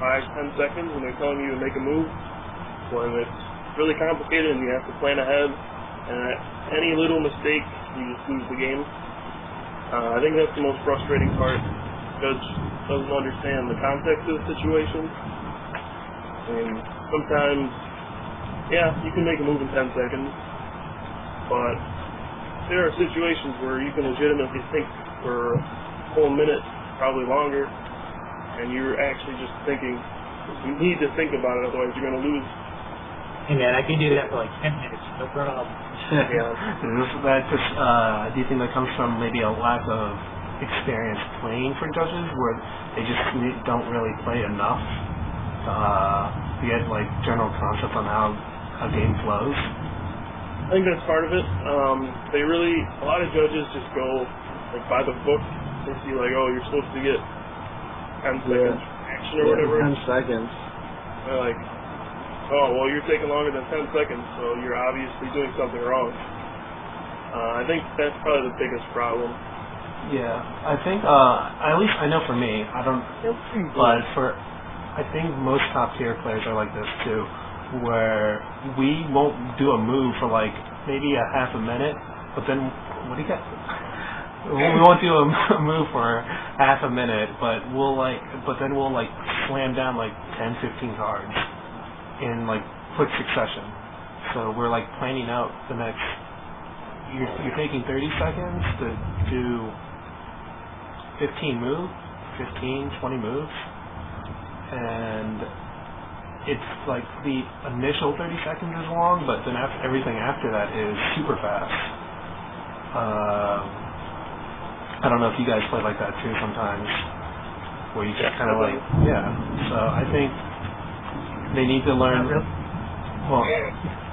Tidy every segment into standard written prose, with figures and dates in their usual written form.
5-10 seconds when they're telling you to make a move, when it's really complicated and you have to plan ahead, and any little mistake, you just lose the game. I think that's the most frustrating part. Judge doesn't understand the context of the situation. And sometimes, yeah, you can make a move in 10 seconds, but there are situations where you can legitimately think for a whole minute, probably longer, and you're actually just thinking. You need to think about it, otherwise you're going to lose. Hey man, I can do that for like 10 minutes, no problem. Yeah. Do you think that comes from maybe a lack of experience playing for judges, where they just don't really play enough to get like general concepts on how a game flows? I think that's part of it. A lot of judges just go like by the book. They see like, oh, you're supposed to get 10 seconds action or whatever. 10 seconds. They're like, oh, well, you're taking longer than 10 seconds, so you're obviously doing something wrong. I think that's probably the biggest problem. Yeah, I think, at least I know for me, I don't, but I think most top tier players are like this too, where we won't do a move for like maybe a half a minute, but then, what do you get? We won't do a move for half a minute, but then we'll slam down like 10, 15 cards in like quick succession. So we're like planning out the next. You're taking 30 seconds to do 15 moves, 15, 20 moves, and it's like the initial 30 seconds is long, but then everything after that is super fast. I don't know if you guys play like that too sometimes, where you just kind of like, yeah. So I think they need to learn. Well,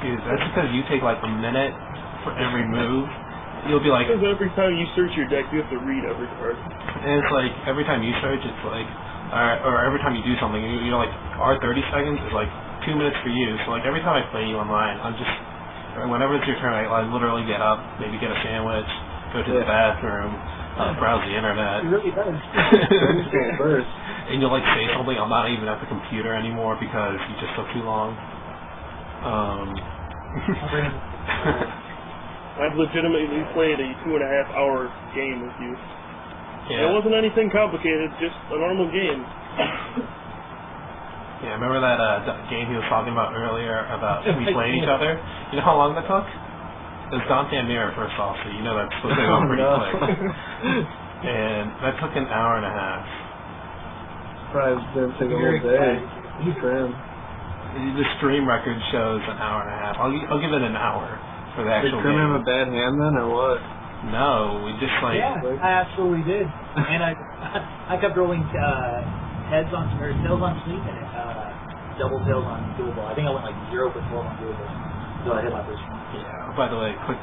dude, that's because you take like a minute for every move. You'll be like, because every time you search your deck, you have to read every card. And it's like every time you search, it's like, or every time you do something, you're like, our 30 seconds is like 2 minutes for you. So like every time I play you online, I'm just, whenever it's your turn, I literally get up, maybe get a sandwich, go to the bathroom, browse the internet. It really does. And you'll like say something, I'm not even at the computer anymore because you just took too long. I've legitimately played a 2.5-hour game with you. Yeah. It wasn't anything complicated, just a normal game. Yeah, remember that game he was talking about earlier about we playing each other? You know how long that took? It was Dante Mirror, first off, so you know that's supposed to go pretty quick. And that took an hour and a half. Probably didn't take a whole day. For him. The stream record shows an hour and a half. I'll give it an hour for the actual Did Krim game. have a bad hand then, or what? No, we just like... Yeah, I absolutely did. And I kept rolling heads on, or tails on sleep, and double tails on doable. I think I went like 0 for 12 on doable. So I hit my first one. Yeah, by the way, quick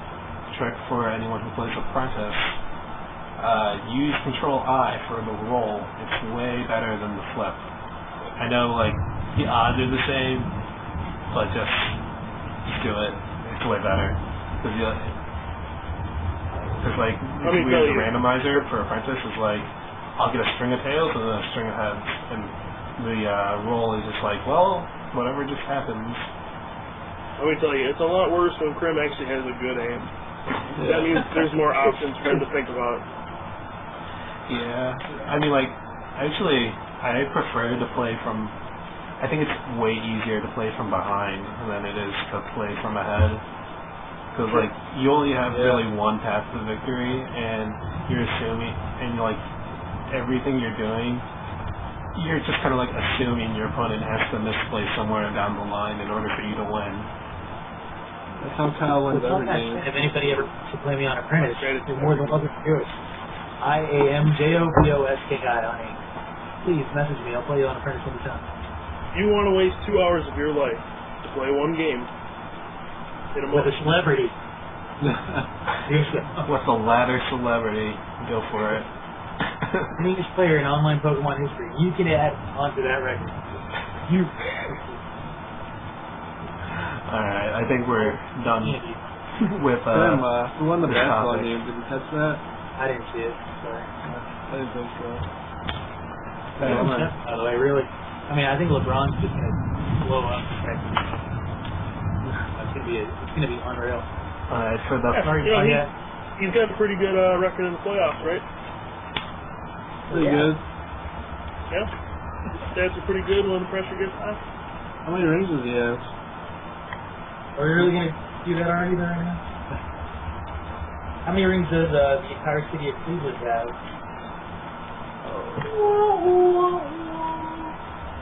trick for anyone who plays Apprentice. Use Control-I for the roll. It's way better than the flip. I know, like, the odds are the same, but just do it. It's way better. Because like, the randomizer for Apprentice is like, I'll get a string of tails and then a string of heads, and the roll is just like, well, whatever just happens. Let me tell you, it's a lot worse when Krim actually has a good hand. That means there's more options for him to think about. Yeah, I mean, like, actually, I prefer to play from. I think it's way easier to play from behind than it is to play from ahead. Because, like, you only have really one path to victory, and you're assuming, and, like, everything you're doing, you're just kind of, like, assuming your opponent has to misplay somewhere down the line in order for you to win. That's how Kyle wins every game. If anybody ever to play me on Apprentice, you're more than welcome to do it. IAMJOBOSKI on AIM. Please message me. I'll play you on Apprentice anytime. You want to waste 2 hours of your life to play one game. With a celebrity. With a ladder celebrity. Go for it. Greatest player in online Pokemon history. You can add onto that record. You. Alright, I think we're done with who won the basketball topic. game? Did you catch that? I didn't see it. Sorry. I didn't think so. By the way, really. I mean, I think LeBron's just gonna blow up. It's gonna be unreal. Alright, for the he's got a pretty good record in the playoffs, right? Pretty good. Yeah. Stats are pretty good when the pressure gets high. How many rings does he have? Are we really gonna do that already right now? How many rings does the entire city of Cleveland have?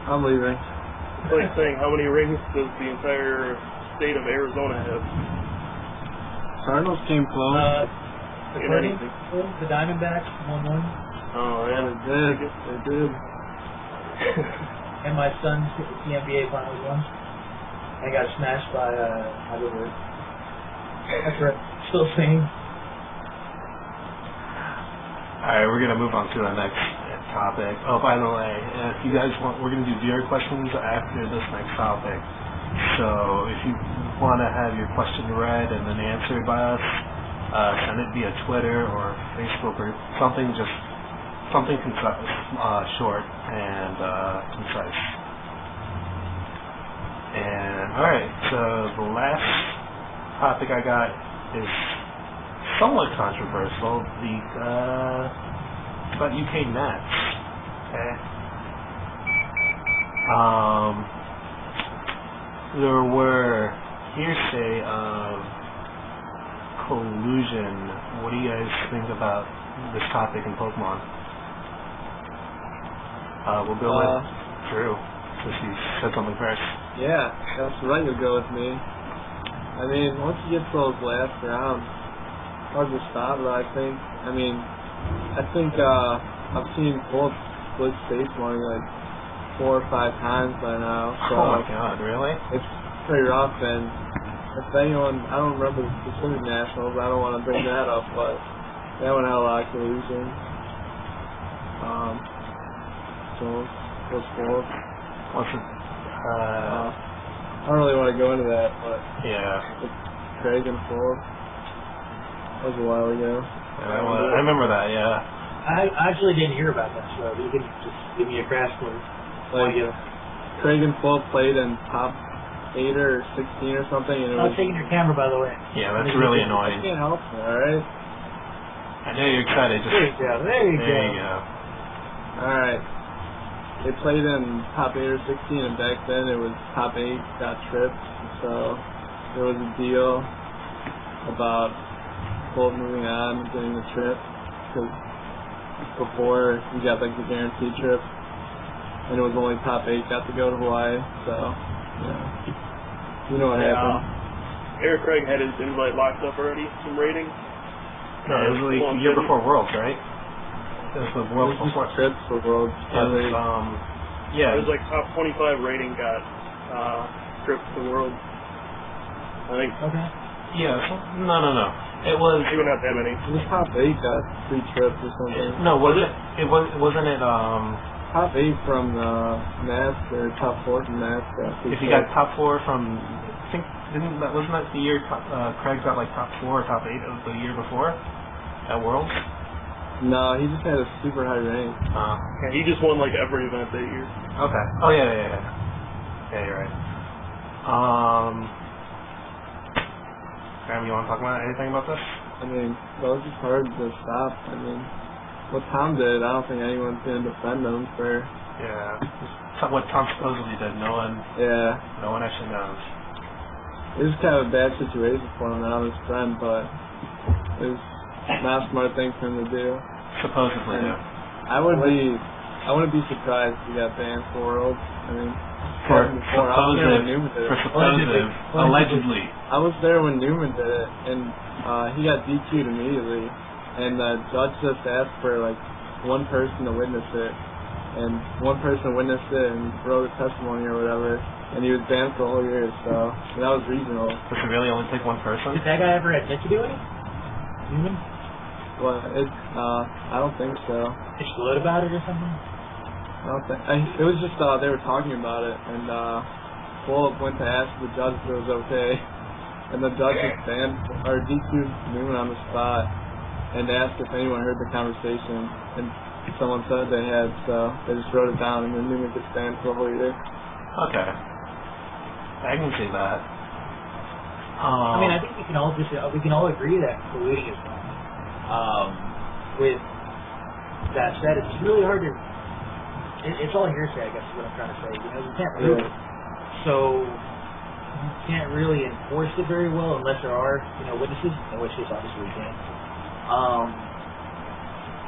I'm leaving. It's like saying, how many rings does the entire state of Arizona have? Cardinals came close. In anything. The Diamondbacks won one. Oh, yeah. They did. And my son hit the NBA Finals once. And got smashed by Hydrowood. That's right. Still singing. Alright, we're gonna move on to the next topic. Oh, by the way, if you guys want, we're gonna do viewer questions after this next topic. So if you want to have your question read and then answered by us, send it via Twitter or Facebook or something concise, short and concise. And alright, so the last topic I got is somewhat controversial. About UK Nats. Okay. There were hearsay of collusion. What do you guys think about this topic in Pokemon? We'll go with Drew, since he said something first. Yeah, that's right. You'll go with me. I mean, once you get to those last rounds, hard to stop it, I think. I mean, I think I've seen both split states money like 4 or 5 times by now. So oh my god, really? It's pretty rough, and if anyone, I don't remember the specific nationals, I don't want to bring that up, but that one had a lot of collusion. So those 4. What's it? I don't really want to go into that, but Yeah. it's Craig and Fultz. That was a while ago. I remember that, yeah. I actually didn't hear about that, so you can just give me a crash course. Like, Craig and Fultz played in top 8 or 16 or something, and it I was... was taking your camera, by the way. Yeah, that's really I annoying. can't help it, alright? I know you're excited. Just There you go. There you go. Alright. They played in top 8 or 16, and back then it was top 8 got tripped, so there was a deal about Fultz moving on and getting the trip, because before you got like the guaranteed trip, and it was only top 8 got to go to Hawaii, so, yeah. You know what happened. Eric Craig had his invite locked up already, some rating. No, it was like the year before Worlds, right? It was the Worlds before. Trips for Worlds. It was, yeah. It was like top 25 rating got tripped to Worlds. I think. Okay. Yeah, no. It was... Maybe not that many. It was top 8 got 3 trips or something. No, was it? Wasn't it, Top 8 from Nats, or top 4 from Nats. if you got top 4 from... I think, wasn't that the year Craig got like top 4 or top 8 of the year before? At Worlds? No, he just had a super high rank. Okay. He just won like every event that year. Okay. Oh, yeah. Yeah, you're right. Graham, you want to talk about anything about this? I mean, well, it's just hard to stop. I mean, what Tom did, I don't think anyone's going to defend him for. Yeah. What Tom supposedly did, no one actually knows. It was kind of a bad situation for him and his friend, but it was not a smart thing for him to do. Supposedly, yeah. I wouldn't be surprised if he got banned for Worlds. I mean, allegedly. I was there when Newman did it, and he got DQ'd immediately, and the judge just asked for like one person to witness it, and one person witnessed it and wrote a testimony or whatever, and he was banned for a whole year, so that was reasonable. Does it really only take one person? Did that guy ever admit to doing it? Newman? Well, I don't think so. Did she gloat about it or something? I don't think. It was just they were talking about it, and Fultz went to ask the judge if it was okay, and the judge just banned or DQ'd Newman on the spot, and asked if anyone heard the conversation, and someone said they had, so they just wrote it down and then Newman could stand for the whole year. Okay. I can see that. I mean, I think we can all agree that colluding is wrong. With that said, it's really hard to. It's all hearsay, I guess, is what I'm trying to say. You can't prove it, so you can't really enforce it very well unless there are, witnesses. In which case, obviously, we can't.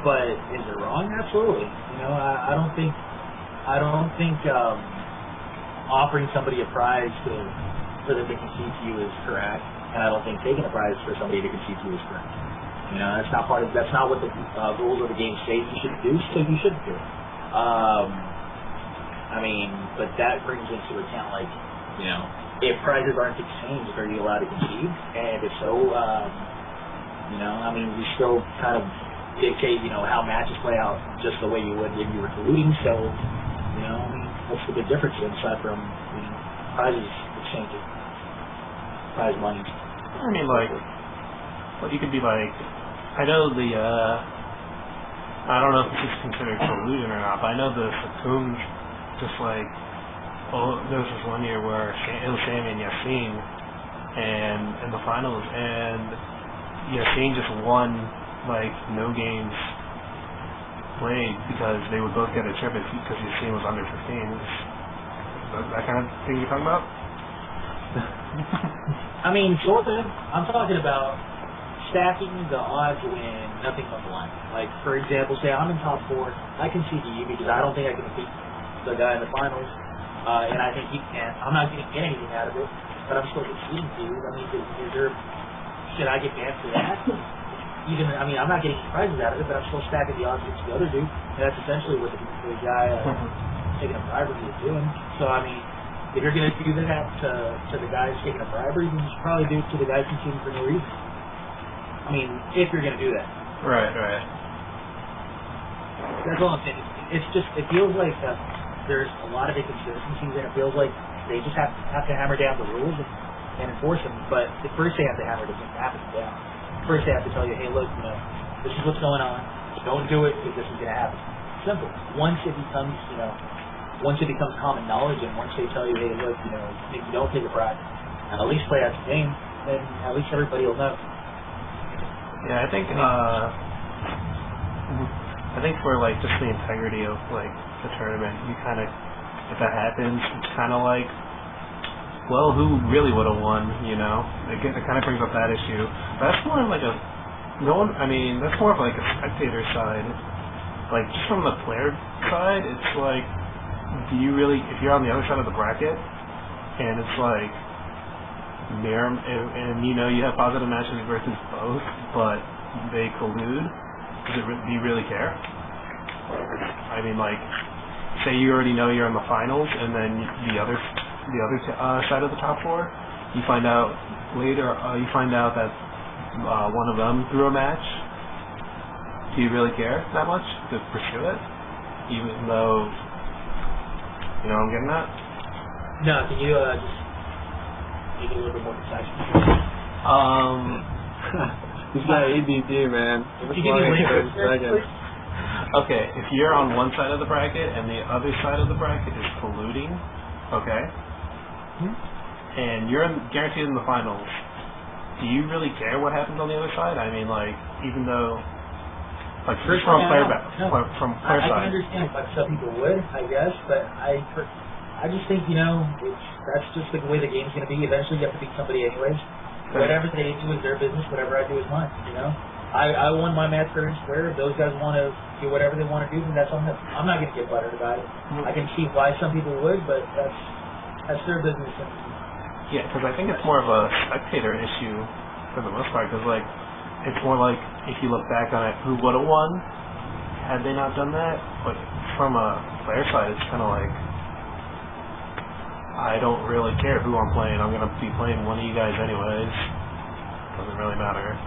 But is it wrong? Absolutely. I don't think offering somebody a prize for them to concede to you is correct, and I don't think taking a prize for somebody to concede to you is correct. That's not what the rules of the game say you should do, so you shouldn't do it. But that brings into account, if prizes aren't exchanged, are you allowed to concede? And if so, we still kind of dictate, how matches play out just the way you would when you were colluding. So, what's the big difference aside from prizes exchanging, prize money? You could be I know I don't know if this is considered collusion or not, but I know the Sakuns just there was this one year where it was Sammy and Yassine and in the finals, and Yassine just won no games played because they would both get a chip because Yassine was under 15. That kind of thing you're talking about? Sort of. I'm talking about stacking the odds when nothing's on the line. For example, say I'm in top 4, I can see you because I don't think I can beat the guy in the finals, and I think he can't. I'm not going to get anything out of it, but I'm still conceding to you. Should I get banned for that? I'm not getting any prizes out of it, but I'm still stacking the odds against the other dude, and that's essentially what the guy taking a bribery is doing. So, if you're going to do that to the guy who's taking a bribery, then you should probably do it to the guy conceding for no reason. If you're going to do that. Right. That's all I'm saying. It feels like there's a lot of inconsistencies, and it feels like they just have to hammer down the rules and enforce them. But at first they have to hammer them down. First they have to tell you, hey, look, this is what's going on. Don't do it because this is going to happen. Simple. Once it becomes common knowledge, and once they tell you, hey, look, if you don't take a prize, and at least play out the game, then at least everybody will know. Yeah, I think for just the integrity of the tournament, you kind of, if that happens, it's kind of who really would have won? It kind of brings up that issue. But that's more that's more of a spectator side. Just from the player side, it's do you really, if you're on the other side of the bracket, and it's and you have positive matches versus both, but they collude, do you really care? Say you already know you're in the finals, and then the other side of the top 4, you find out later, that one of them threw a match. Do you really care that much to pursue it? Even though, what I'm getting at? No, can you just make it a little bit more precise? He's got ADD, man. Okay, if you're on one side of the bracket and the other side of the bracket is colluding, okay, and you're guaranteed in the finals, do you really care what happens on the other side? Even though, from player side. I can understand why some people would, I guess, but I just think, that's just the way the game's going to be. Eventually you have to beat somebody anyways. Whatever they do is their business, whatever I do is mine, I won my match fair and square. If those guys want to do whatever they want to do, then that's on them. I'm not going to get buttered about it. I can see why some people would, but that's their business. Yeah, because I think it's more of a spectator issue for the most part, because it's more if you look back on it, who would have won had they not done that? But from a player side, it's kind of I don't really care who I'm playing. I'm going to be playing one of you guys anyways. Doesn't really matter.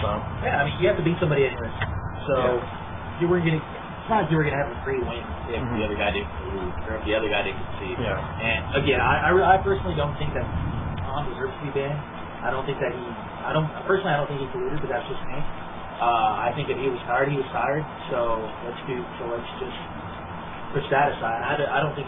So. Yeah, you have to beat somebody anyways. So you weren't going to. It's not like you were going to have a free win if the other guy didn't lose, or if the other guy didn't concede. Yeah. And again, I personally don't think that Tom deserves to be banned. I don't think that he. Personally, I don't think he colluded, but that's just me. I think if he was tired, he was tired. So let's just push that aside. I don't think